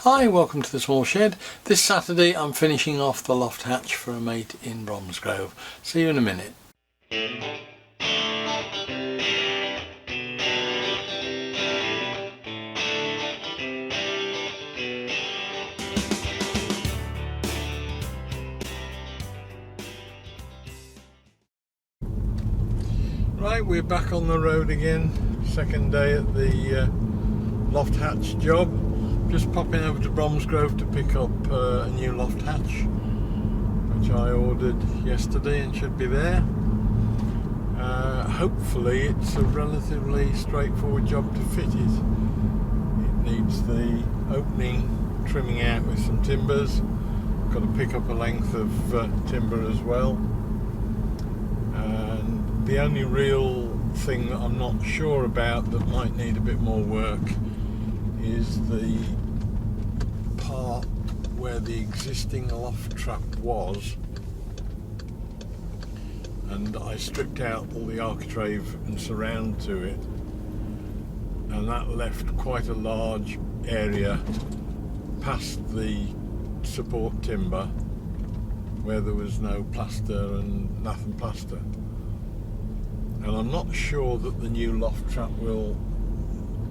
Hi, welcome to the small shed. This Saturday I'm finishing off the loft hatch for a mate in Bromsgrove. See you in a minute. Right, we're back on the road again. Second day at the loft hatch job. Just popping over to Bromsgrove to pick up a new loft hatch, which I ordered yesterday and should be there. Hopefully it's a relatively straightforward job to fit it. It needs the opening trimming out with some timbers. Got to pick up a length of timber as well. And the only real thing that I'm not sure about that might need a bit more work is the part where the existing loft trap was, and I stripped out all the architrave and surround to it, and that left quite a large area past the support timber where there was no plaster and nothing plaster. And I'm not sure that the new loft trap will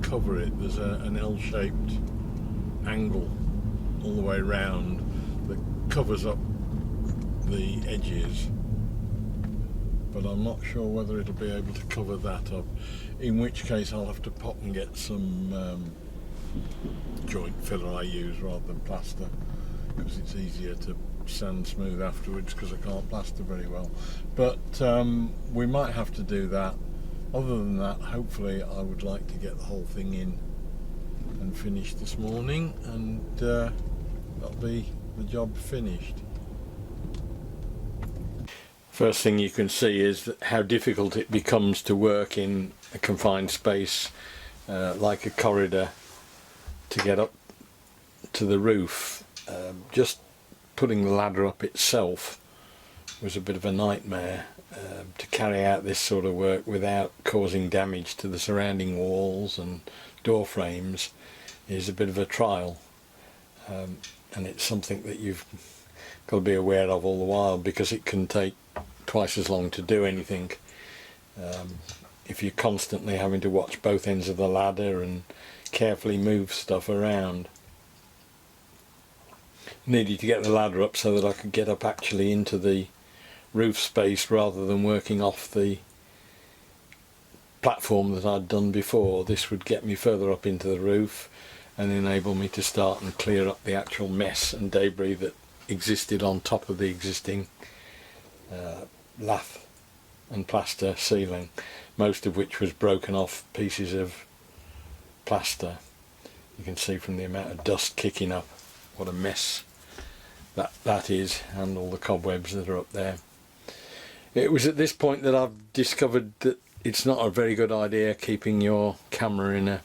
cover it. There's an L-shaped angle all the way round that covers up the edges, but I'm not sure whether it'll be able to cover that up, in which case I'll have to pop and get some joint filler I use rather than plaster, because it's easier to sand smooth afterwards because I can't plaster very well. But we might have to do that. Other than that, hopefully I would like to get the whole thing in and finished this morning, and that'll be the job finished. First thing you can see is how difficult it becomes to work in a confined space like a corridor to get up to the roof. Just putting the ladder up itself was a bit of a nightmare. To carry out this sort of work without causing damage to the surrounding walls and door frames is a bit of a trial, and it's something that you've got to be aware of all the while, because it can take twice as long to do anything if you're constantly having to watch both ends of the ladder and carefully move stuff around. Needed to get the ladder up so that I could get up actually into the roof space rather than working off the platform that I'd done before. This would get me further up into the roof and enable me to start and clear up the actual mess and debris that existed on top of the existing lath and plaster ceiling, most of which was broken off pieces of plaster. You can see from the amount of dust kicking up what a mess that is, and all the cobwebs that are up there. It was at this point that I've discovered that it's not a very good idea keeping your camera in a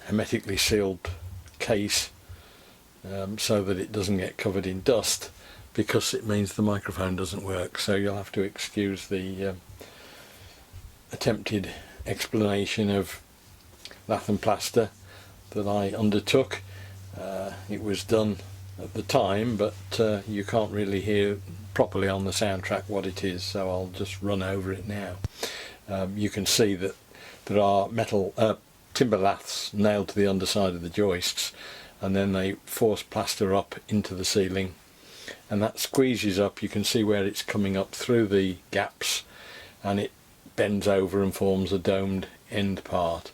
hermetically sealed case so that it doesn't get covered in dust, because it means the microphone doesn't work. So you'll have to excuse the attempted explanation of lath and plaster that I undertook. It was done at the time, but you can't really hear properly on the soundtrack what it is, so I'll just run over it now. You can see that there are metal timber laths nailed to the underside of the joists, and then they force plaster up into the ceiling, and that squeezes up. You can see where it's coming up through the gaps, and it bends over and forms a domed end part.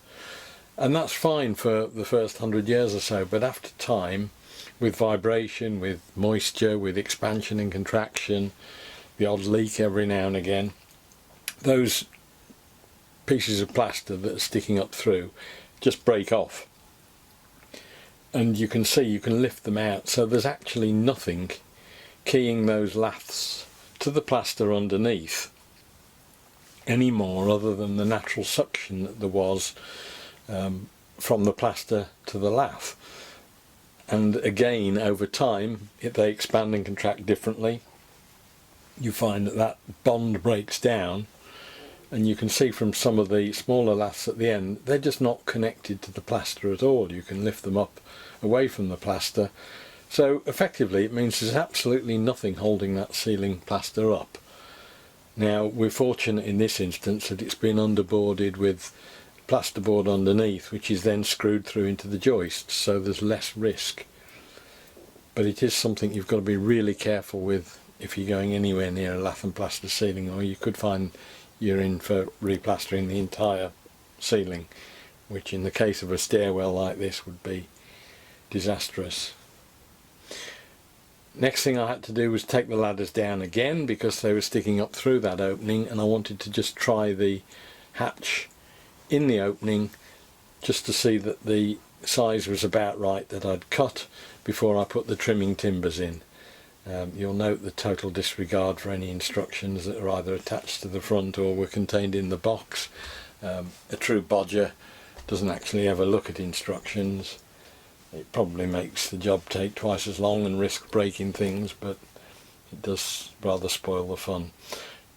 And that's fine for the first 100 years or so, but after time, with vibration, with moisture, with expansion and contraction, the odd leak every now and again, those pieces of plaster that are sticking up through just break off. And you can see, you can lift them out, so there's actually nothing keying those laths to the plaster underneath anymore, other than the natural suction that there was from the plaster to the lath. And again, over time, they expand and contract differently. You find that bond breaks down, and you can see from some of the smaller laths at the end, they're just not connected to the plaster at all. You can lift them up away from the plaster, so effectively it means there's absolutely nothing holding that ceiling plaster up. Now we're fortunate in this instance that it's been underboarded with plasterboard underneath, which is then screwed through into the joists, so there's less risk. But it is something you've got to be really careful with if you're going anywhere near a lath and plaster ceiling, or you could find you're in for replastering the entire ceiling, which in the case of a stairwell like this would be disastrous. Next thing I had to do was take the ladders down again because they were sticking up through that opening, and I wanted to just try the hatch in the opening just to see that the size was about right that I'd cut before I put the trimming timbers in. You'll note the total disregard for any instructions that are either attached to the front or were contained in the box. A true bodger doesn't actually ever look at instructions. It probably makes the job take twice as long and risk breaking things, but it does rather spoil the fun.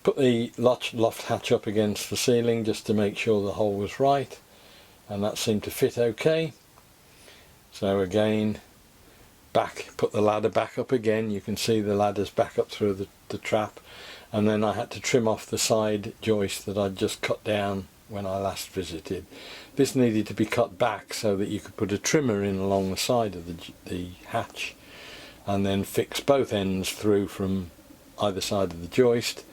Put the loft hatch up against the ceiling just to make sure the hole was right, and that seemed to fit okay. So again, put the ladder back up again. You can see the ladder's back up through the trap, and then I had to trim off the side joist that I'd just cut down when I last visited. This needed to be cut back so that you could put a trimmer in along the side of the hatch, and then fix both ends through from either side of the joist,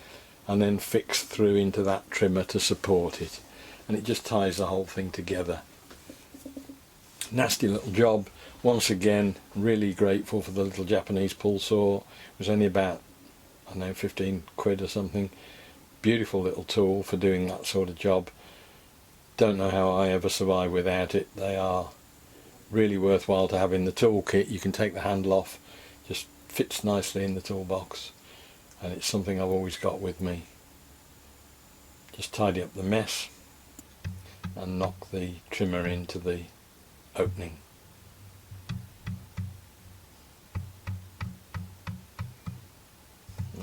and then fix through into that trimmer to support it, and it just ties the whole thing together. Nasty little job. Once again, really grateful for the little Japanese pull saw. It was only about, I don't know, 15 quid or something. Beautiful little tool for doing that sort of job. Don't know how I ever survive without it. They are really worthwhile to have in the toolkit. You can take the handle off, just fits nicely in the toolbox, and it's something I've always got with me. Just tidy up the mess and knock the trimmer into the opening.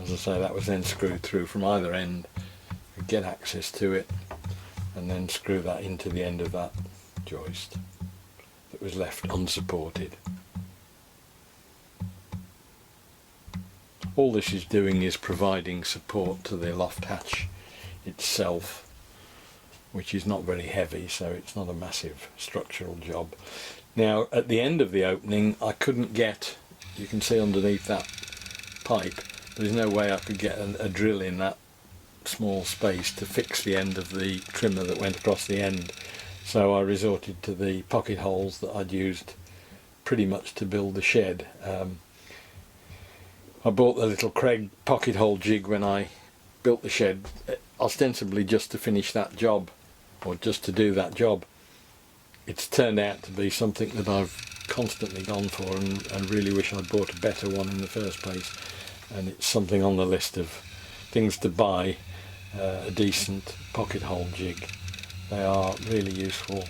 As I say, that was then screwed through from either end. You get access to it and then screw that into the end of that joist that was left unsupported. All this is doing is providing support to the loft hatch itself, which is not very heavy, so it's not a massive structural job. Now at the end of the opening I couldn't get, you can see underneath that pipe, there's no way I could get a drill in that small space to fix the end of the trimmer that went across the end, so I resorted to the pocket holes that I'd used pretty much to build the shed. I bought the little Craig pocket hole jig when I built the shed, ostensibly just to finish that job, or just to do that job. It's turned out to be something that I've constantly gone for, and really wish I'd bought a better one in the first place, and it's something on the list of things to buy, a decent pocket hole jig. They are really useful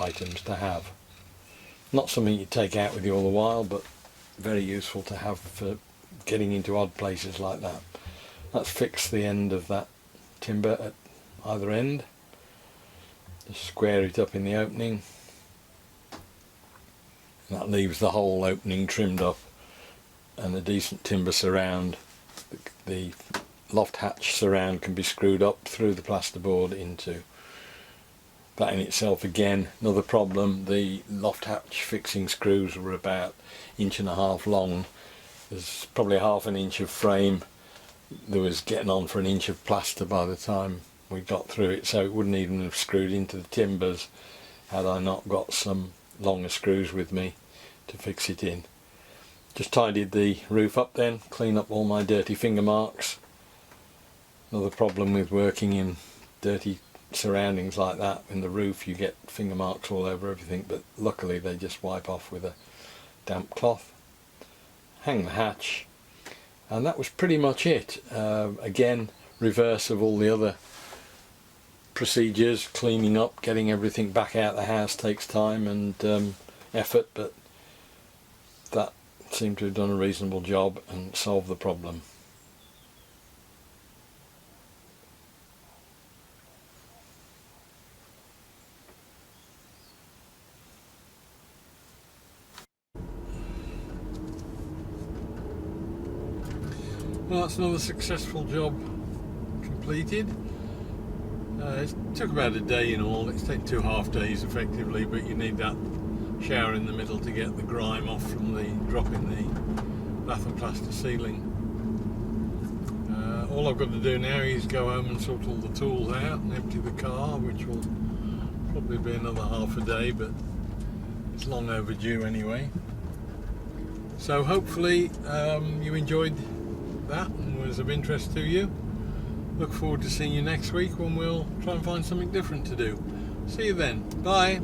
items to have. Not something you take out with you all the while, but very useful to have for getting into odd places like that. Let's fix the end of that timber at either end. Just square it up in the opening. That leaves the whole opening trimmed up and a decent timber surround. The loft hatch surround can be screwed up through the plasterboard into that. In itself, again, another problem. The loft hatch fixing screws were about 1.5 inches long. There's probably 1/2 inch of frame. There was getting on for 1 inch of plaster by the time we got through it, so it wouldn't even have screwed into the timbers had I not got some longer screws with me to fix it in. Just tidied the roof up then, clean up all my dirty finger marks. Another problem with working in dirty surroundings like that, in the roof you get finger marks all over everything, but luckily they just wipe off with a damp cloth. Hang the hatch, and that was pretty much it. Again, reverse of all the other procedures. Cleaning up, getting everything back out the house takes time and effort, but that seemed to have done a reasonable job and solved the problem. Well, that's another successful job completed. It took about a day in all. It's taken 2 half days effectively, but you need that shower in the middle to get the grime off from the drop in the lath and plaster ceiling. All I've got to do now is go home and sort all the tools out and empty the car, which will probably be another half a day, but it's long overdue anyway. So hopefully you enjoyed that and was of interest to you. Look forward to seeing you next week when we'll try and find something different to do. See you then. Bye.